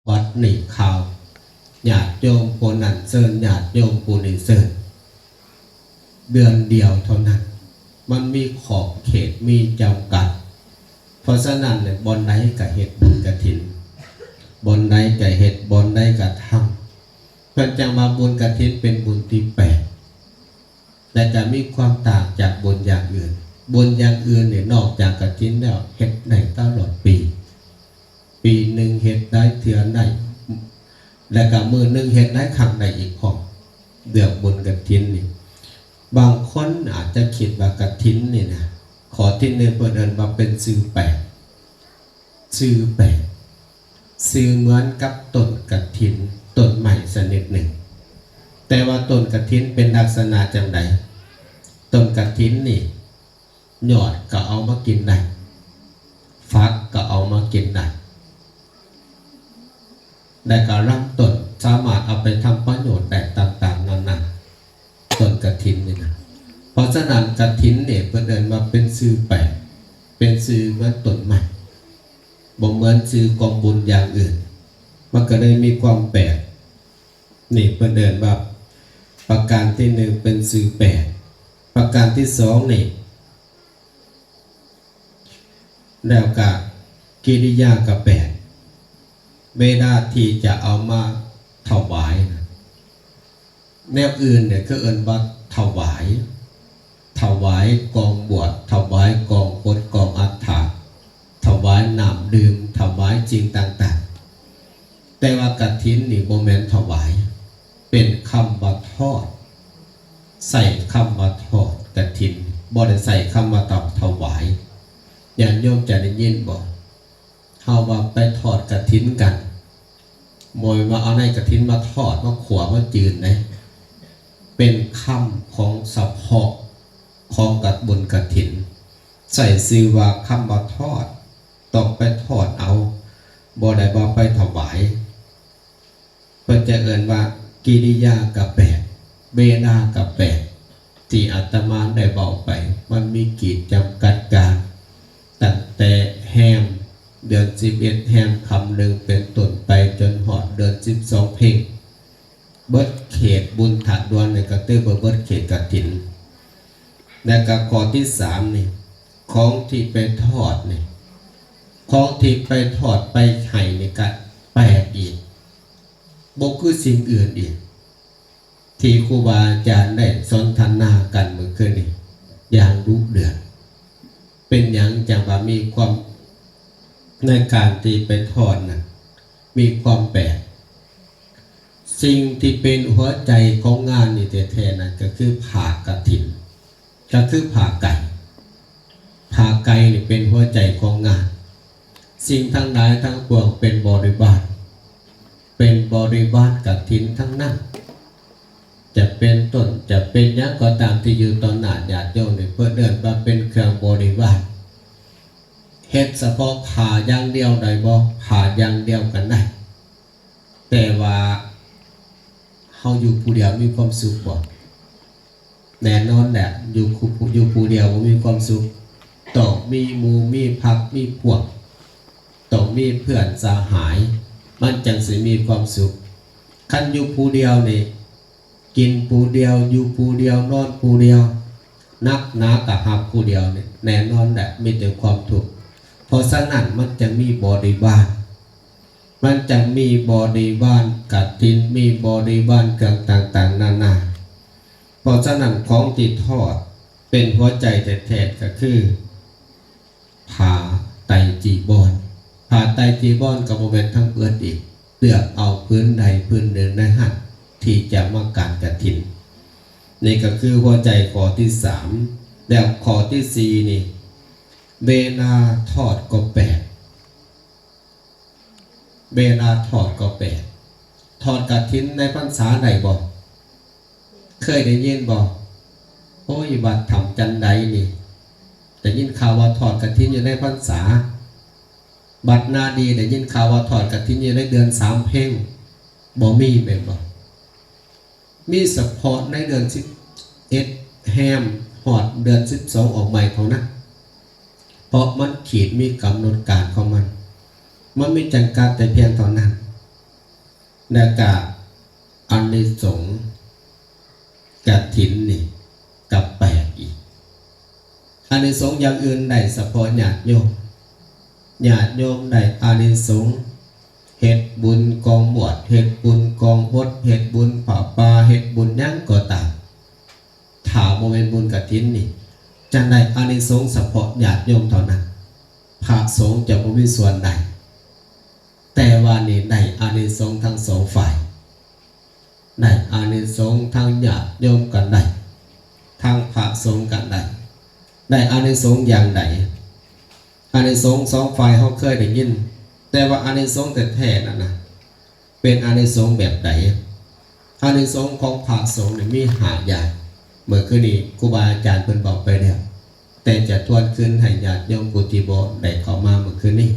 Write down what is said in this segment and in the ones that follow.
วัดหนีข่าวญาติโยมผู้นั้นเซินญาติโยมผู้นี้เซินเดือนเดียวเท่านั้นมันมีขอบเขตมีจำกัดเพราะฉะนั้นเนี่ยบนใดกับเหตุบุญกฐินบนใดกับเหตุบนใดกับธรรมเพื่อนจังมาบุญกฐินเป็นบุญที่แปดแต่จะมีความต่างจากบุญอย่างอื่นบุญอย่างอื่นเนี่ยนอกจากกฐินแล้วเหตุได้ตลอดปีหนึ่งเหตุได้เทื่อได้และกับมือหนึ่งเหตุได้ครั้งใดอีกพอเดือกบุญกฐินนี่บางคนอาจจะคิดว่ากฐินนี่นะขอที่เนื้อเปิดเดินมาเป็นสื่อแปดสื่อแปดสื่อเหมือนกับต้นกฐินต้นใหม่ชนิดหนึ่งแต่ว่าต้นกฐินเป็นลักษณะจังใดต้นกฐินนี่ยอดก็เอามากินได้ฟักก็เอามากินได้แต่ก็ลำต้นสามารถเอาไปทำประโยชน์ได้ต่างๆนานาต้นกฐินนี่นะเพราะฉะนั้นกฐินเนี่ยเพื่อเดินมาเป็นสื่อแปดเป็นสื่อเหมือนต้นใหม่บ่เหมือนสื่อกองบุญอย่างอื่นมันก็เลยมีความแปลกนี่เพื่อเดินแบบประการที่หนึ่งเป็นสื่อแปดประการที่สองนี่แล้วก็กิริยากับแปดเวลาที่จะเอามาถวายนะแนวอื่นเนี่ยก็เอิ้นว่าถวายกองบวชถวายกองพจน์กองอัฏฐะถวายน้ำดื่มถวายจริงต่างๆแต่ว่ากฐินนี่โมเมนต์ถวายเป็นคำว่าทอดใส่คำว่าทอดกฐินบ่ได้ใส่คำว่าถวายอย่างโยมจะได้ยินบอกเฮาว่าไปทอดกฐินกันมวยมาเอาในกฐินมาทอดมาขวมาจืดนะเป็นคำของสะเพาะของกัดบุญกฐินใส่ซื่อว่าคำว่าทอดต้องไปทอดเอาบ่ได้บ่ไปถวายเพิ่นจะเอิ้นว่ากิริยากับแปดเวลากับแปดที่อาตมาได้บอกไปมันมีขีดจำกัดการตั้งแต่แฮมเดือน11แฮมคำหนึ่งเป็นต้นไปจนหอดเดือน12เพ่งเบิดเขตบุญถัดดวนในกระตื้อเบิดเขตกฐินและกับข้อที่สามนี่ของที่ไปทอดนี่ของที่ไปทอดไปไข่ในกะแปดอีกบ่คือสิ่งอื่นอีกที่ครูบาอาจารย์ได้สนทนากันเมื่อคืนนี้อย่างดุเดือดเป็นอย่างจังว่ามีความในการที่ไปทอดนั้นมีความแปลกสิ่งที่เป็นหัวใจของงานนี่แท้ๆนั้นก็คือผ่ากฐินก็คือผ่าไก่นี่เป็นหัวใจของงานสิ่งทั้งหลายทั้งปวงเป็นบริบาลกฐินทั้งนั้นจะเป็นต้นจะเป็นอย่างก็ตามที่อยู่ตอนหน้าญาติโยมเนี่ยเพื่อเดินมาเป็นเครื่องบริวารเฮ็ดเฉพาะผ่าอย่างเดียวได้บ่ผ่าอย่างเดียวกันได้แต่ว่าเฮาอยู่ผู้เดียวมีความสุขบ่แน่นอนแหละอยู่ผู้เดียวบ่มีความสุขต้องมีหมู่มีพรรคมีพวกต้องมีเพื่อนสหายมันจังสิมีความสุขคันอยู่ผู้เดียวนี่กินผู้เดียวอยู่ผู้เดียวนอนผู้เดียวนักหนากะหับผู้เดียวนี่แน่นอนแหละมีแต่ความทุกข์เพราะฉะนั้นมันจะมีบริวารกฐินมีบริวารเครื่องต่างๆนานาเพราะฉะนั้นของที่ทอดเป็นหัวใจแท้ๆก็คือผ้าไตรจีวรผ้าไตรจีวรก็บ่แม่นทั้งเบิดอีกเลือกเอาพื้นใดพื้นหนึ่งในหันที่จะมาการกฐินนี่ก็คือหัวใจข้อที่สามแล้วข้อที่สี่นี่เวลาทอดก็แปดทอดกฐินในพรรษาใดบ่เคยได้ยินบ่โอ้ยบัดทำจันใดนี่ได้ยินข่าวว่าทอดกฐินอยู่ในพรรษาบัดนาดีได้ยินข่าวว่าทอดกฐินอยู่ในเดือน3เพ่งบ่มีแม่นบ่มีเฉพาะในเดือน11แฮมหอดเดือน12ออกใหม่ของนั้นเพราะมันขีดมีกำหนดการของมันมีจำกัดแต่เพียงเท่านั้น และกะอานิสงส์กฐินนี่กับแปดอีกอานิสงส์อย่างอื่นได้เฉพาะญาติโยมได้อานิสงส์เฮ็ดบุญกองบวชเฮ็ดบุญกองพดเฮ็ดบุญป่าปาเฮ็ดบุญยังก็ตามถ้าบ่แม่นบุญกฐินนี่จะได้อานิสงส์เฉพาะญาติโยมเท่านั้นพระสงฆ์จะบ่มีส่วนใดแต่ว่านี่ได้อานิสงส์ทั้งสองฝ่ายได้อานิสงส์ทั้งญาติโยมกันได้ทั้งพระสงฆ์กันได้อานิสงส์อย่างใดอานิสงส์สองฝ่ายเขาเคยได้ยินแต่ว่าอานิสงส์แท้ๆนั่นนะเป็นอานิสงส์แบบใดอานิสงส์ของพระสงฆ์นี่มีหาอย่างเมื่อคืนนี้ครูบาอาจารย์เพิ่นบอกไปแล้วแต่จะทวนคืนให้ญาติโยมกุฏิโบสถ์ได้เข้ามาเมื่อคืนนี้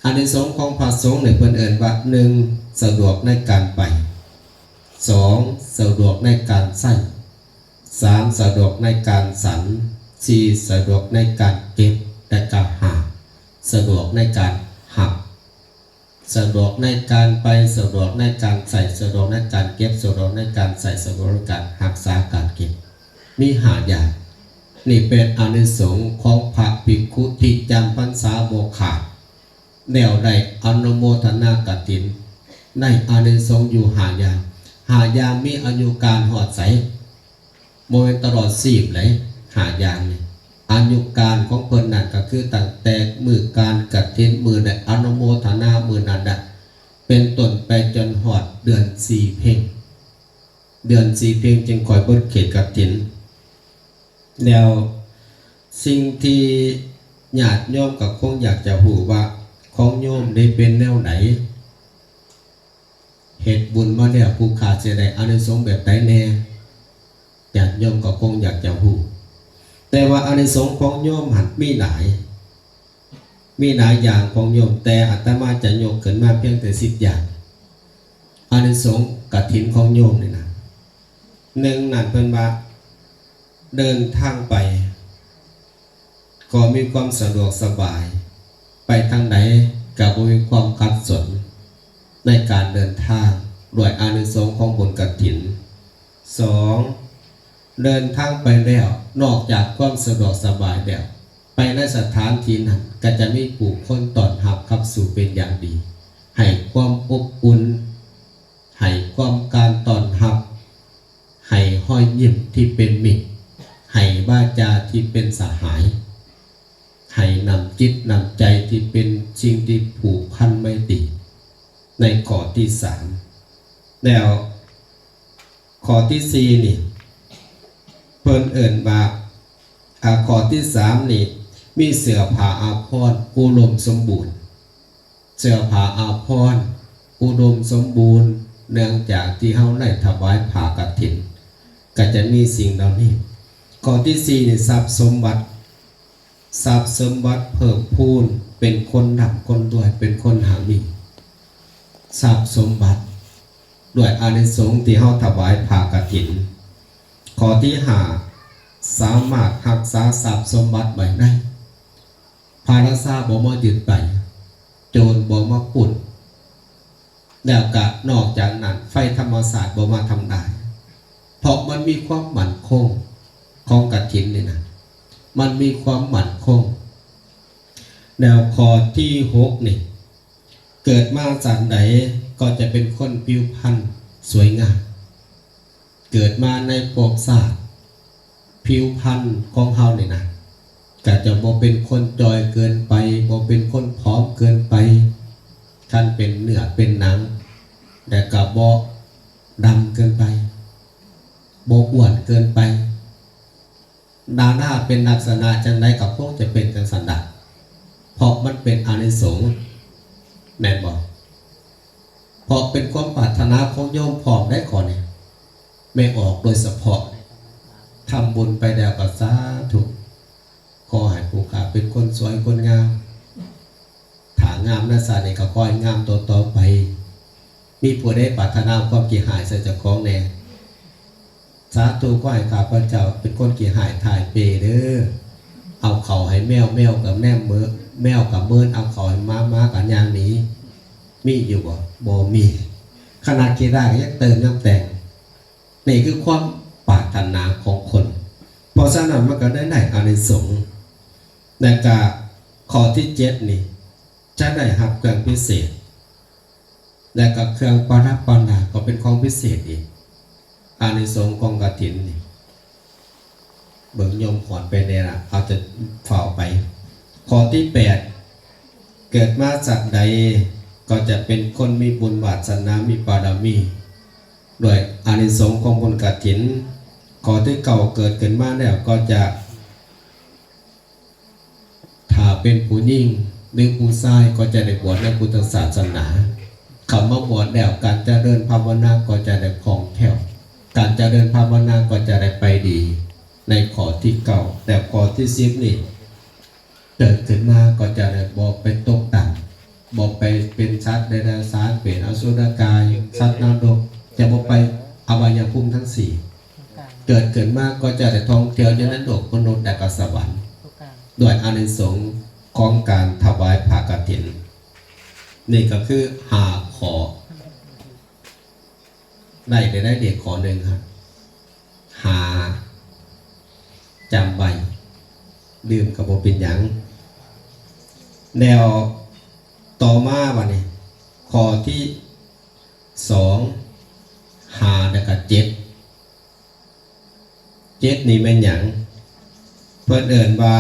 อานิสงส์ของพระสงฆ์เนี่ยเพิ่นเอิ้นว่า1สะดวกในการไป2สะดวกในการใช้3สะดวกในการสรร4สะดวกในการเก็บและก็5สะดวกในการหักสะดวกในการไปสะดวกในการใส่สะดวกในการเก็บสะดวกในการใส่สะดวกในการรักษาการเก็บมี5อย่างนี่เป็นอานิสงส์ของพระภิกขุที่จำพรรษาบ่ขาดแนวใดอนุโมทนากฐินได้อานิสงส์อยู่5อย่างมีอายุการหอดใสโมยตลอด10เลย5อย่างนี่อายุการของเพิ่นนั่นก็คือตั้งแต่มือการกฐินมือได้อนุโมทนามือนั้นน่ะเป็นต้นไปจนหอดเดือน4เพ็งเดือน4เพ็งจึงค่อยเบิดเขตกฐินแล้วสิ่งที่ญาติโยมก็คงอยากจะรู้ว่าของโยมได้เป็นแนวไหนเฮ็ดบุญมาแล้วผู้ขาดสิได้อานิสงส์แบบใดแน่ญาติโยมก็คงอยากจะรู้แต่ว่าอานิสงส์ของโยมหันมีหลายอย่างของโยมแต่อาตมาจะยกขึ้นมาเพียงแต่10อย่างอานิสงส์กฐินของโยมนี่นะ1นั่นเพิ่นว่าเดินทางไปก็มีความสะดวกสบายไปทางไหนก็บ่มีความขัดสนในการเดินทางด้วยอานิสงส์ของบุญกฐิน2เดินทางไปแล้วนอกจากความสะดวกสบายแล้วไปในสถานที่นั้นก็จะมีผู้คนต้อนรับขับสู่เป็นอย่างดีให้ความอบอุ่นให้ความการต้อนรับให้ห้อยยิ้มที่เป็นมิตรให้วาจาที่เป็นสหายให้นำจิตนำใจที่เป็นสิ่งที่ผูกพันไมตรีในข้อที่3แล้วข้อที่4นี่เพิ่นเอิ้นว่าข้อที่3นี่มีเสื้อผ้าอาภรณ์อุดมสมบูรณ์เสื้อผ้าอาภรณ์อุดมสมบูรณ์เนื่องจากที่เฮาได้ถวายผ้ากฐินก็จะมีสิ่งเหล่านี้ข้อที่4นี่ทรัพย์สมบัติเพิ่มพูนเป็นคนร่ำคนรวยเป็นคนหามีทรัพย์สมบัติด้วยอานิสงส์ที่เฮาถวายผ้ากฐินข้อที่5สามารถรักษาทรัพย์สมบัติไว้ได้ภาราซาบ่มายึดไปโจรบ่มาปล้นแล้วก็นอกจากนั้นไฟธรรมศาสตร์บ่มาทำลายเพราะมันมีความมั่นคงของกฐินนี่นะมันมีความมั่นคงแนวข้อที่6นี่เกิดมาจากไหนก็จะเป็นคนผิวพรรณสวยงามเกิดมาในภพชาติผิวพรรณของเฮานี่นะก็จะบ่เป็นคนจอยเกินไปบ่เป็นคนผอมเกินไปท่านเป็นเนื้อเป็นหนังแต่ก็บ่ดำเกินไปบ่อ้วนเกินไปหน้าเป็นลักษณะจังไดก็คงจะเป็นจังซั่นดะเพราะมันเป็นอานิสงส์แม่นบ่เพราะเป็นความปรารถนาของโยมพร้อมได้ก่อนนี่ไม่ออกโดยเฉพาะทำบุญไปแล้วก็สาธุขอให้ผู้ข้าเป็นคนสวยคนงามถ้างามน่าสานี่ก็คอยงามต่อไปมีผู้ใดปรารถนาความขี้หายใส่เจ้าของแน่สาธุขอให้ข้าพเจ้าเป็นคนขี้หายถ่ายเปเด้อเอาเขาให้แมวกับแนมมือแมวกับเมินเอาเขาให้ม้ากับยางหนีมีอยู่บ่มี ขนาดกีฬาก็ยังเติมน้ำแต่งนี่คือความปรารถนาของคนเพราะฉะนั้นมันก็ได้อานิสงส์ในการข้อที่7นี่จะได้รับเครื่องพิเศษและกับเครื่องประดับประดาก็เป็นของพิเศษอีกอานิสงส์ของกฐินนี่เบิ่งโยมขอนไปเนี่ยละเอาจะฝ่าไปข้อที่8เกิดมาจากใดก็จะเป็นคนมีบุญวาสนามีบารมีด้วยอานิสงส์ของบุญกฐินข้อที่9เกิดขึ้นมาแล้วก็จะถ้าเป็นผู้หญิงหรือผู้ชายก็จะได้บวชในพุทธศาสนาคำว่าบวชแล้วการเจริญภาวนาก็จะได้คล่องแคล่วการเจริญภาวนาก็จะได้ไปดีในข้อที่9แต่ข้อที่10นี่เกิดขึ้นมาก็จะได้บอกไปตกต่ำบอกไปเป็นสัตว์เดรัจฉานเป็นอสุรกายสัตว์นรกจะบอกไปอบายภูมิทั้ง4เกิดขึ้นมาก็จะได้ท่องเที่ยวอยู่ในโลกมนุษย์และก็สวรรค์ด้วยอานิสงส์ของการถวายผ้ากฐินนี่ก็คือ5ข้อได้เด็กข้อหนึ่งครับหาจำไว้ลืมกับบ่เป็นหยังแนวต่อมาวันนี้ข้อที่2หาแล้วก็7นี่แม่นหยังเพิ่นเอิ้นว่า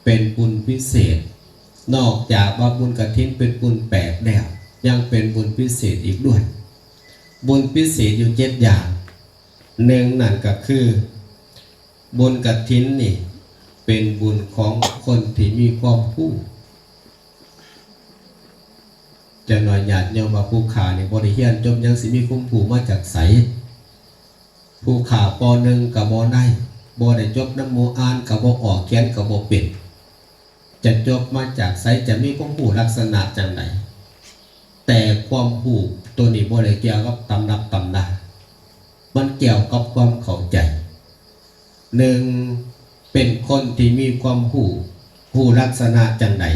เป็นบุญพิเศษนอกจากว่าบุญกฐินเป็นบุญ8แล้วยังเป็นบุญพิเศษอีกด้วยบุญพิเศษอยู่7อย่างหนึ่งนั่นก็คือบุญกฐินนี่เป็นบุญของคนที่มีความรู้จะหน่อยญาติโยมว่าผู้ขานี่บ่ได้เรียนจบยังสิมีความรู้มาจากไสผู้ขาป.1 ก็บ่ได้บ่ได้จบนโมอ่านก็บ่ออกเขียนก็บ่เป็นจะจบมาจากไสจะมีความรู้ลักษณะจังไดแต่ความรู้ตัวนี้บ่ได้เกี่ยวกับตำรับตำรามันเกี่ยวกับความเข้าใจ1เป็นคนที่มีความรู้ลักษณะจังได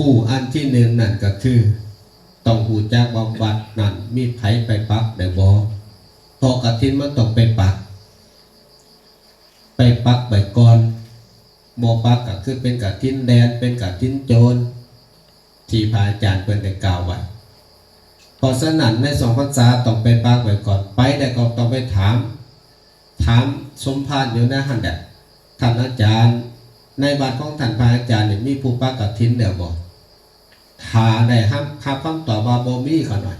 รู้อันที่1นั่นก็คือต้องรู้จักว่าวัดนั้นมีไผไปปักได้บ่เพราะกฐินมันต้องไปปักไปก่อนบ่ปักก็คือเป็นกฐินแดนเป็นกฐินโจรที่พระอาจารย์เพิ่นได้กล่าวไว้เพราะฉะนั้นใน2พรรษาต้องไปปักไว้ก่อนไปแล้วก็ต้องไปถามสมภารอยู่ในหันแหละท่านอาจารย์ในบ้านของท่านพระอาจารย์นี่มีผู้ปักกฐินแล้วบ่ถ้าได้คำตอบว่าบ่มีก็หน่อย